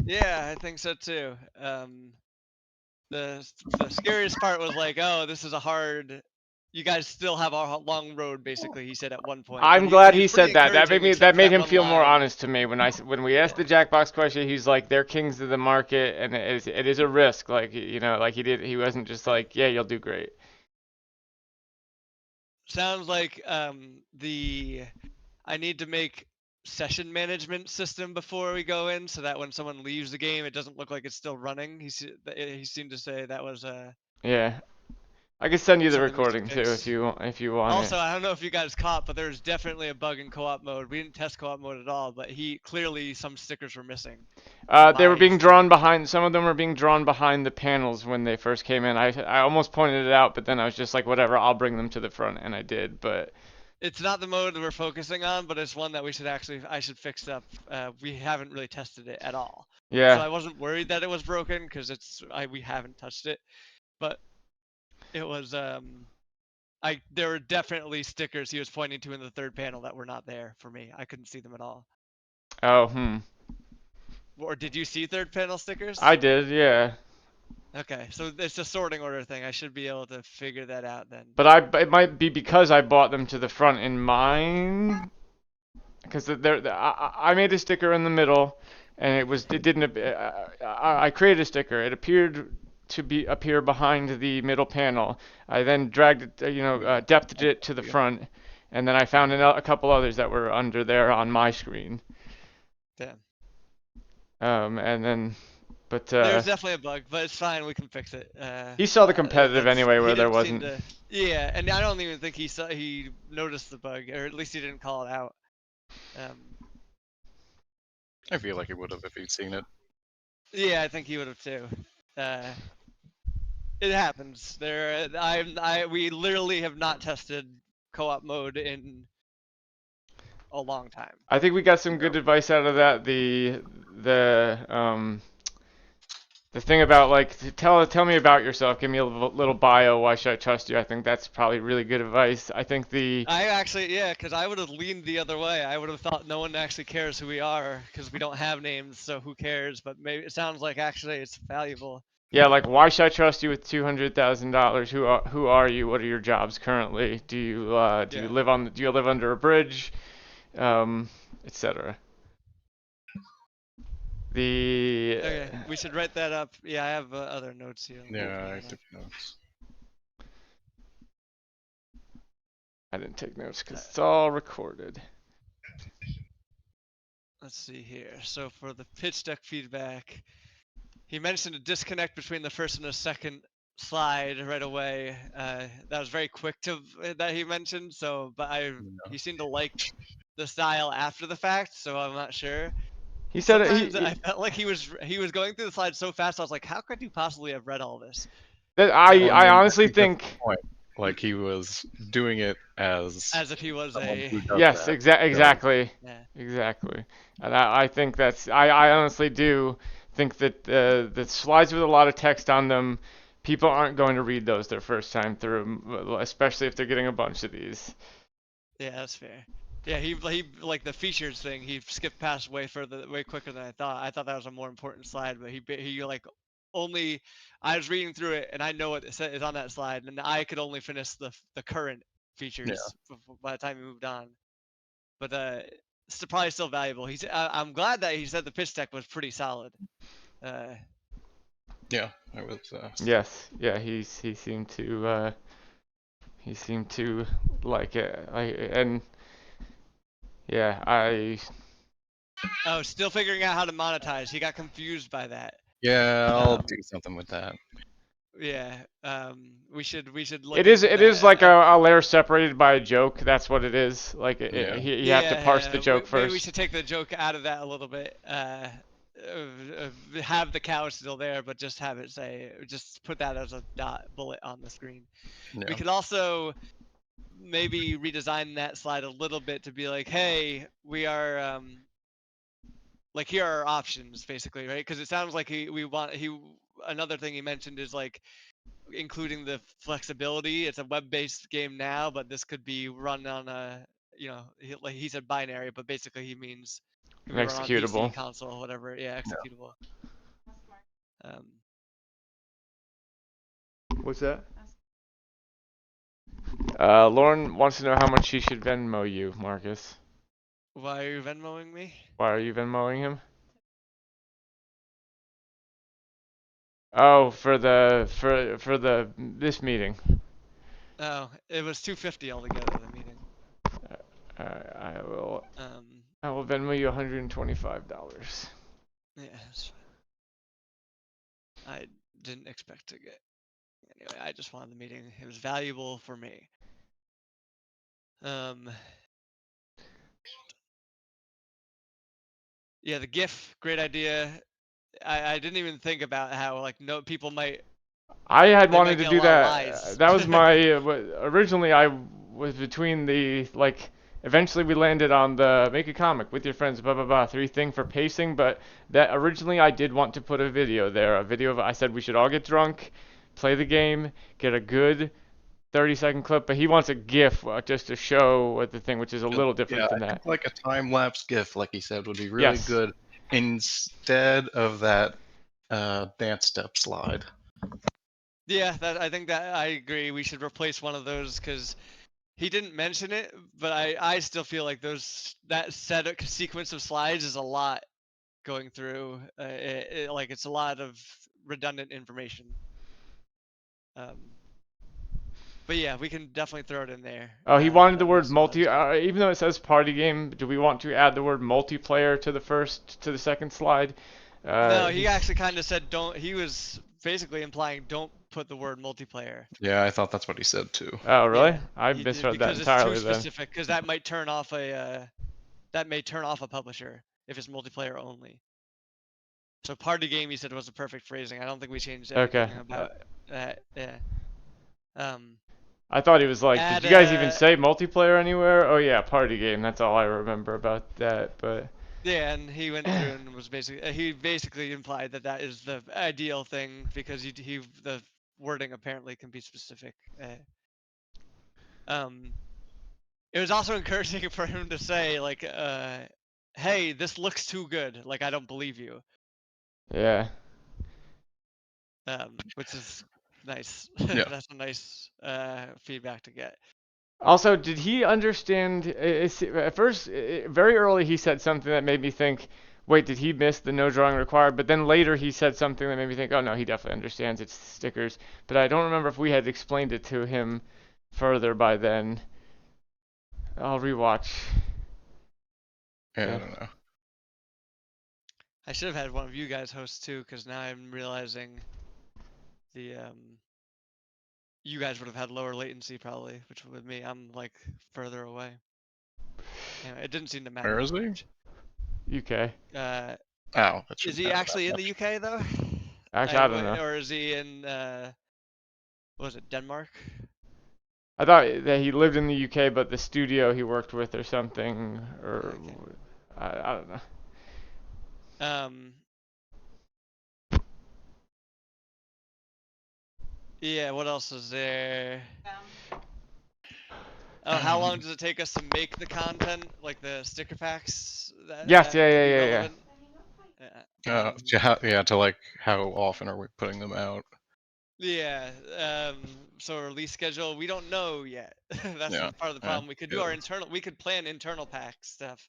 Yeah, I think so too. The scariest part was like, oh, this is a hard. You guys still have a long road, basically. He said at one point, but I'm glad he he was pretty said that. encouraging, That except for made that him one feel more line. honest to me when we asked Yeah. the Jackbox question. He's like, they're kings of the market, and it is a risk. Like like he wasn't just Yeah. like, yeah, you'll do great. Sounds like I need to make session management system before we go in, so that when someone leaves the game, it doesn't look like it's still running. He seemed to say that was Yeah, I could send you the something we should recording too fix. if you want it. Also, I don't know if you guys caught, but there's definitely a bug in co-op mode. We didn't test co-op mode at all, but he clearly some stickers were missing on They were my being screen. drawn behind. Some of them were being drawn behind the panels when they first came in. I almost pointed it out, but then I was just like, whatever, I'll bring them to the front, and I did. But It's not the mode that we're focusing on, but it's one that I should fix up. We haven't really tested it at all, so yeah. I wasn't worried that it was broken because we haven't touched it, but it was there were definitely stickers he was pointing to in the third panel that were not there for me. I couldn't see them at all. Oh. Or did you see third panel stickers? I did, yeah. Okay, so it's a sorting order thing. I should be able to figure that out then. But it might be because I bought them to the front in mine, because I made a sticker in the middle, and it didn't. I created a sticker. It appeared to appear behind the middle panel. I then dragged it, depthed it to the front, and then I found a couple others that were under there on my screen. Damn. And then, but There's definitely a bug, but it's fine. We can fix it. he saw the competitive That's anyway, he where there didn't seem wasn't. to. Yeah, and I don't even think he noticed the bug, or at least he didn't call it out. I feel like he would have if he'd seen it. Yeah, I think he would have too. It happens. We literally have not tested co-op mode in a long time. I think we got some good Yep. advice out of that. The thing about like tell me about yourself, give me a little bio. Why should I trust you? I think that's probably really good advice. I think I actually, yeah, because I would have leaned the other way. I would have thought no one actually cares who we are because we don't have names, so who cares? But maybe it sounds like actually it's valuable. yeah, like why should I trust you with $200,000? Who are you? What are your jobs currently? Yeah. Do you live under a bridge? Etc. The Okay, we should write that up. Yeah, I have other notes here. Let me Yeah, pull I them up. took notes. I didn't take notes because it's all recorded. Let's see here. So for the pitch deck feedback, he mentioned a disconnect between the first and the second slide right away. That was very quick that he mentioned. So, but Yeah. he seemed to like the style after the fact. So I'm not sure. He said Sometimes I felt like he was going through the slides so fast. I was like, how could you possibly have read all this? that But I I honestly think that's the think point. Like he was doing it as as if he was someone a who does yes, that. exactly. yeah. Exactly. And I think I honestly do think that the slides with a lot of text on them, people aren't going to read those their first time through, especially if they're getting a bunch of these. Yeah, that's fair. Yeah, he like the features thing. He skipped past way quicker than I thought. I thought that was a more important slide, but he like only. I was reading through it, and I know what is on that slide, and I could only finish the current Yeah. features by the time he moved on. But it's probably still valuable. I'm glad that he said the pitch deck was pretty solid. Yeah, I was. Yes, yeah, he seemed to like it, and yeah, Oh, still figuring out how to monetize. He got confused by that. Yeah, I'll do something with that. Yeah, we should look it is into it is that. like a layer separated by a joke. That's what it is. Like Yeah. you have to parse the joke Maybe we first. should take the joke out of that a little bit. Have the cow still there, but just have it say, just put that as a bullet on the screen. Yeah. We could also maybe redesign that slide a little bit to be like, hey, we are like here are our options basically, right? Because it sounds like another thing he mentioned is like including the flexibility. It's a web-based game now, but this could be run on he said binary, but basically he means can be run on PC, Executable. console, whatever. Yeah, Yeah. executable. Um, What's that? Lauren wants to know how much she should Venmo you, Marcus. why are you Venmoing me? Why are you Venmoing him? Oh, for this meeting. Oh, it was 250 altogether, the meeting. I will Um, Venmo you $125. yeah, that's fine. I didn't expect to get. Anyway, I just wanted the meeting. It was valuable for me. Yeah, the GIF, great idea. I didn't even think about how like no people might I had they might wanted to get a do lot of that. lies. That was my originally I was between the like. Eventually, we landed on the make a comic with your friends, blah blah blah, 3 thing for pacing. But that originally I did want to put a video there. A video of I said we should all get drunk, play the game, get a good 30-second clip. But he wants a GIF just to show what the thing, which is a little Yeah, different I than think that. like a time lapse GIF, like he said, would be really Yes. good instead of that dance step slide. Yeah, I think that I agree. We should replace one of those because he didn't mention it, but I still feel like that sequence of slides is a lot going through. Like it's a lot of redundant information. Um, but yeah, we can definitely throw it in there. Oh, he wanted the That word makes a lot of multi. sense. Even though it says party game, do we want to add the word multiplayer to the second slide? No, he He's actually kind of said don't. He was basically implying don't put the word multiplayer. Yeah, I thought that's what he said too. Oh, really? Yeah, I he did misread that because it's too entirely then. specific. Because that might turn off that may turn off a publisher if it's multiplayer only. So party game, he said was a perfect phrasing. I don't think we changed Okay. anything about that. Yeah. Um, I thought he was like, did add you guys even say multiplayer anywhere? Oh yeah, party game. That's all I remember about that. But yeah, and he went through and was basically he basically implied that that is the ideal thing because he the wording apparently can be specific. Um, it was also encouraging for him to say like, "Hey, this looks too good. Like I don't believe you." yeah. Which is nice. Yeah. That's a nice feedback to get. Also, did he understand? At first, very early, he said something that made me think, wait, did he miss the no drawing required? But then later, he said something that made me think, oh no, he definitely understands it's stickers. But I don't remember if we had explained it to him further by then. I'll rewatch. Yeah, I Yeah. don't know. I should have had one of you guys host too, because now I'm realizing the you guys would have had lower latency probably, which with me I'm like further away. Anyway, it didn't seem to matter Where is too he? much. UK. Oh, that Is shouldn't he matter that actually in the much. UK though? Actually, I don't know. Or is he in what was it, Denmark? I thought that he lived in the UK, but the studio he worked with or something, or Okay. I don't know. Um. Yeah. What else is there? Oh, how long does it take us to make the content, like the sticker packs Yes, that yeah, could yeah, be yeah, yeah. relevant? Yeah. Yeah, to like how often are we putting them out? Yeah. So release schedule, we don't know yet. That's Yeah, part of the yeah, problem. We could do yeah. our internal. We could plan internal pack stuff,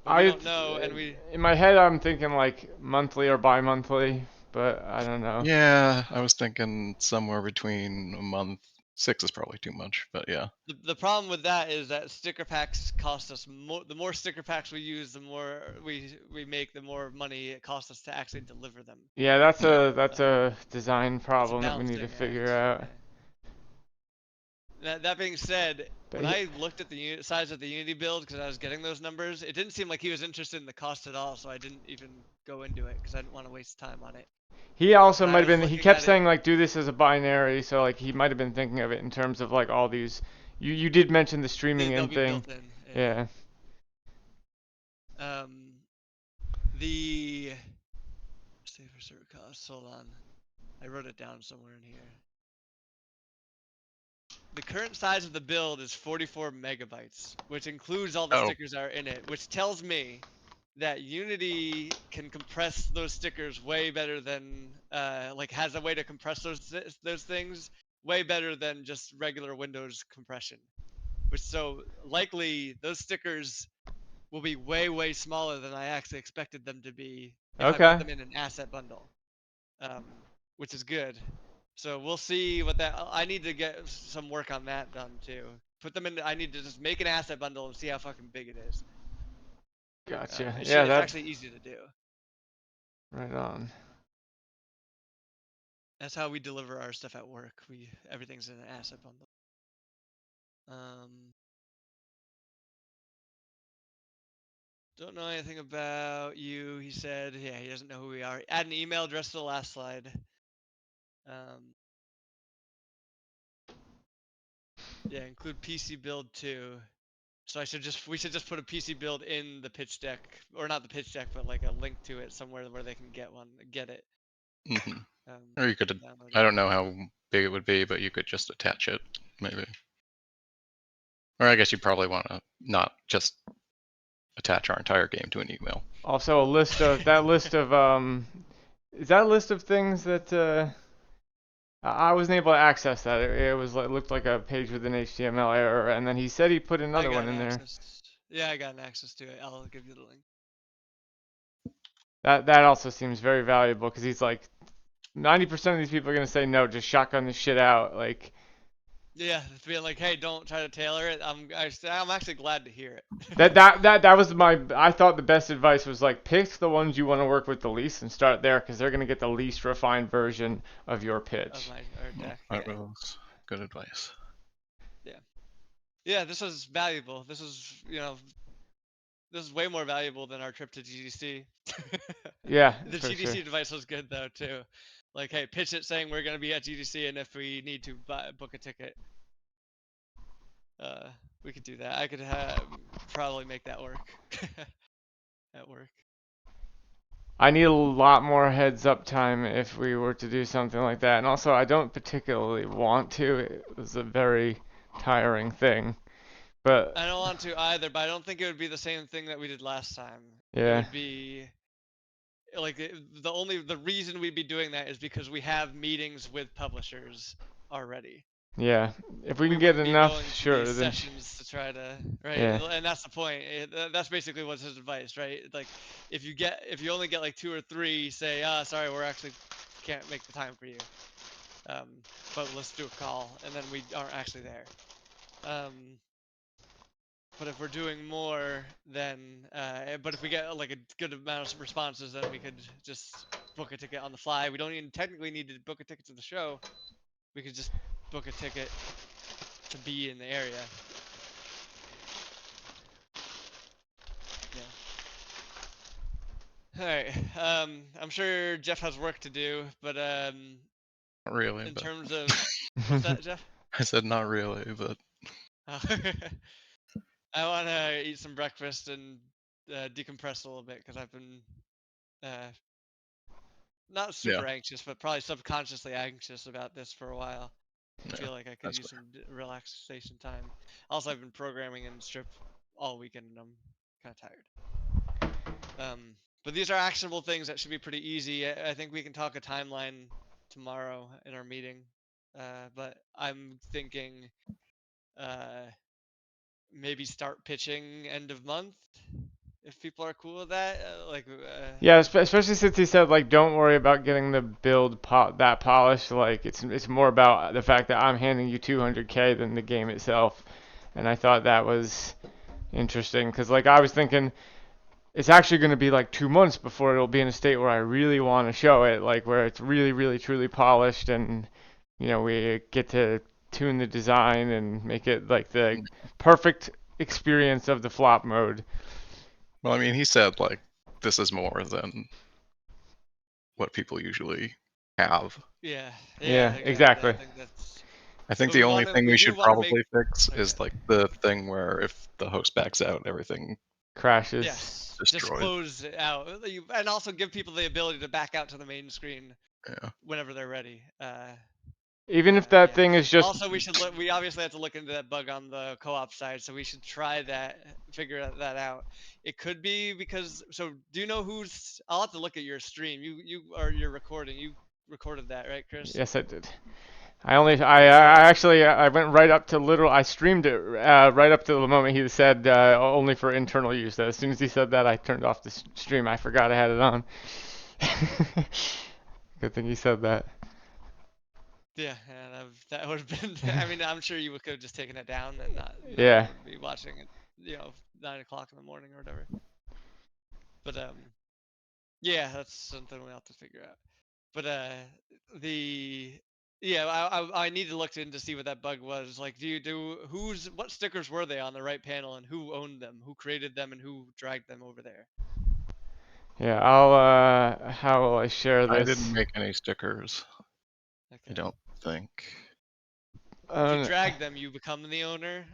but we I don't know, and we. in my head I'm thinking like monthly or bi-monthly, but I don't know. Yeah, I was thinking somewhere between a month. 6 is probably too much, but yeah. The problem with that is that sticker packs cost us more. The more sticker packs we use, the more we make, the more money it costs us to actually deliver them. Yeah, Yeah. that's a design It's a problem that we need to balancing figure act. out. Yeah. That being said, But when I looked at the size of the Unity build, because I was getting those numbers, it didn't seem like he was interested in the cost at all. So I didn't even go into it because I didn't want to waste time on it. he also When I might have was been he looking kept at it, saying like do this as a binary, so like he might have been thinking of it in terms of like all these you did mention the streaming they'll in be thing. built in. Yeah. Yeah. The save for certain costs. Hold on, I wrote it down somewhere in here. The current size of the build is 44 megabytes, which includes all the Oh, stickers that are in it, which tells me that Unity can compress those stickers way better than like has a way to compress those things way better than just regular Windows compression. Which so likely those stickers will be way smaller than I actually expected them to be if I put Okay. them in an asset bundle, um, which is good. So we'll see what that. I need to get some work on that done too. Put them in. I need to just make an asset bundle and see how fucking big it is. Gotcha. It Yeah, should. It's that actually easy to do. right on. That's how we deliver our stuff at work. Everything's in an asset bundle. Don't know anything about you. He said, yeah, he doesn't know who we are. Add an email address to the last slide. Yeah, include PC build too. So we should just put a PC build in the pitch deck, or not the pitch deck, but like a link to it somewhere where they can get it. Hmm. Um, Or you could, download I it. don't know how big it would be, but you could just attach it, maybe. Or I guess you probably want to not just attach our entire game to an email. Also, a list of that list of is that a list of things that I wasn't able to access that. It was it looked like a page with an HTML error, and then he said he put I another got one an in there. access. Yeah, I got an access to it. I'll give you the link. That also seems very valuable because he's like 90% of these people are gonna say no, just shotgun this shit out. Like Yeah, it's being like, hey, don't try to tailor it. I'm actually glad to hear that it. that that that was my. I thought the best advice was like pick the ones you want to work with the least and start there because they're gonna get the least refined version of your Of pitch. my or deck. That Yeah, was good advice. yeah, yeah. This was valuable. This is this is way more valuable than our trip to GDC. Yeah, The for sure. GDC device was good though too. Like, hey, pitch it saying we're gonna be at GDC, and if we need to book a ticket, we could do that. I could probably make that work at work. I need a lot more heads up time if we were to do something like that. And also, I don't particularly want to. It was a very tiring thing. But I don't want to either, but I don't think it would be the same thing that we did last time. It yeah, would be like the reason we'd be doing that is because we have meetings with publishers already. yeah. If we We can get wouldn't be enough, going to these sure, then sessions to try to right, yeah. and that's the point. That's basically what's his advice, right? Like if you only get like 2 or 3, say sorry, we're actually can't make the time for you, but let's do a call, and then we aren't actually there. But if we're doing more, then but if we get like a good amount of responses, then we could just book a ticket on the fly. We don't even technically need to book a ticket to the show. We could just book a ticket to be in the area. Yeah. All right. I'm sure Jeff has work to do, but Not really, in but terms of what's that, Jeff? I said not really, but I want to eat some breakfast and decompress a little bit because I've been uh, not yeah, super anxious, but probably subconsciously anxious about this for a while. I yeah, feel like I could that's use fair. some relaxation time. Also, I've been programming in Strip all weekend, and I'm kind of tired. But these are actionable things that should be pretty easy. I think we can talk a timeline tomorrow in our meeting. But I'm thinking uh, maybe start pitching end of month if people are cool with that. Yeah, especially since he said like don't worry about getting the build that polished. Like it's more about the fact that I'm handing you 200K than the game itself. And I thought that was interesting because like I was thinking it's actually going to be like 2 months before it'll be in a state where I really want to show it, like where it's really truly polished and we get to tune the design and make it like the Mm. perfect experience of the flop mode. Well, I mean, he said like this is more than what people usually have. yeah, yeah, Yeah, exactly. I exactly. think that's. I think But the only thing we we do should want to make. probably fix Okay. is like the thing where if the host backs out, everything Crashes. Yes, just destroys. close it out, and also give people the ability to back out to the main screen Yeah. whenever they're ready. Even if that Yeah. thing is just Also, we should look. We obviously have to look into that bug on the co-op side, so we should try that, figure that out. It could be because. So, do you know who's? I'll have to look at your stream. You or your recording. You recorded that, right, Chris? yes, I did. I So, actually I went right up to literal. I streamed it right up to the moment he said only for internal use. As soon as he said that, I turned off the stream. I forgot I had it on. Good thing he said that. yeah, and that would have been. I mean, I'm sure you could have just taken it down, and not no one Yeah. would be watching it. 9 o'clock in the morning or whatever. But yeah, that's something we'll have to figure out. But the yeah, I need to look in to see what that bug was. Like, what stickers were they on the right panel, and who owned them, who created them, and who dragged them over there? Yeah. I'll how will I share I didn't this? make any stickers. I Okay. don't think. If you Um, drag them, you become the owner.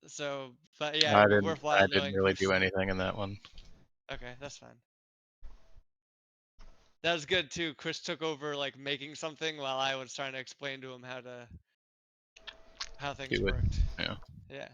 So, but yeah, I it'd be didn't. worthwhile I didn't knowing really who's. do anything in that one. Okay, that's fine. That was good too. Chris took over like making something while I was trying to explain to him how things Do it. worked. Yeah. Yeah.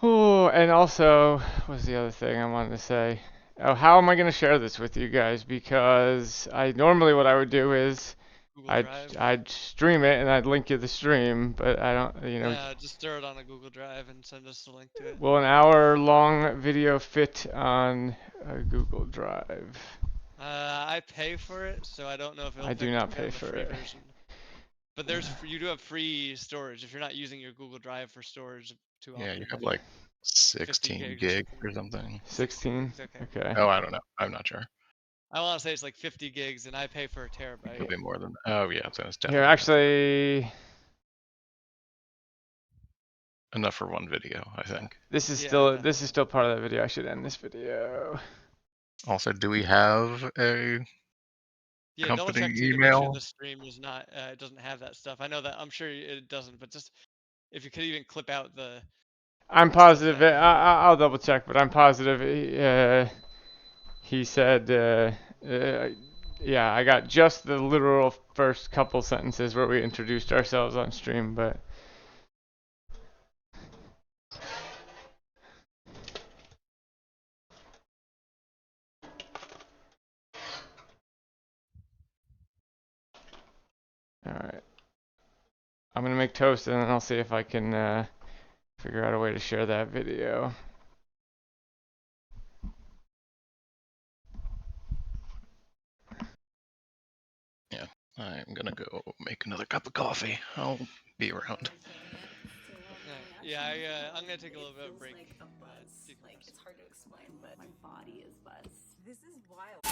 oh, and also, what's the other thing I wanted to say? Oh, how am I going to share this with you guys? Because I normally what I would do is Google I'd Drive. I'd stream it and I'd link you the stream, but I don't, you know. Just throw it on a Google Drive and send us the link to it. Will an hour-long video fit on a Google Drive? I pay for it, so I don't know if it'll I do pick not kind pay of a for free it. version. But you do have free storage if you're not using your Google Drive for storage too Yeah, you often. have like 50 16 gigs or gigs something. or something. 16? Gigs, okay. Okay. Oh, I don't know. I'm not sure. I want to say it's like 50 gigs, and I pay for a It terabyte. could be more than. Oh yeah, so it's Here, definitely actually, enough for one video, I think. this is Yeah, still part of that video. I should end this video. Also, do we have a yeah. Double company check too to make sure email? the stream is not it doesn't have that stuff. I know that I'm sure it doesn't, but just if you could even clip out the I'm stuff positive. that I'll double check, but I'm positive. He said, yeah, I got just the literal first couple sentences where we introduced ourselves on stream, but. Alright. I'm gonna make toast and then I'll see if I can figure out a way to share that video. Yeah, I'm gonna go make another cup of coffee. I'll be around. yeah, I'm gonna take a little bit of a break. Like a buzz. Like Decompress. it's hard to explain, but my body is buzz. This is wild.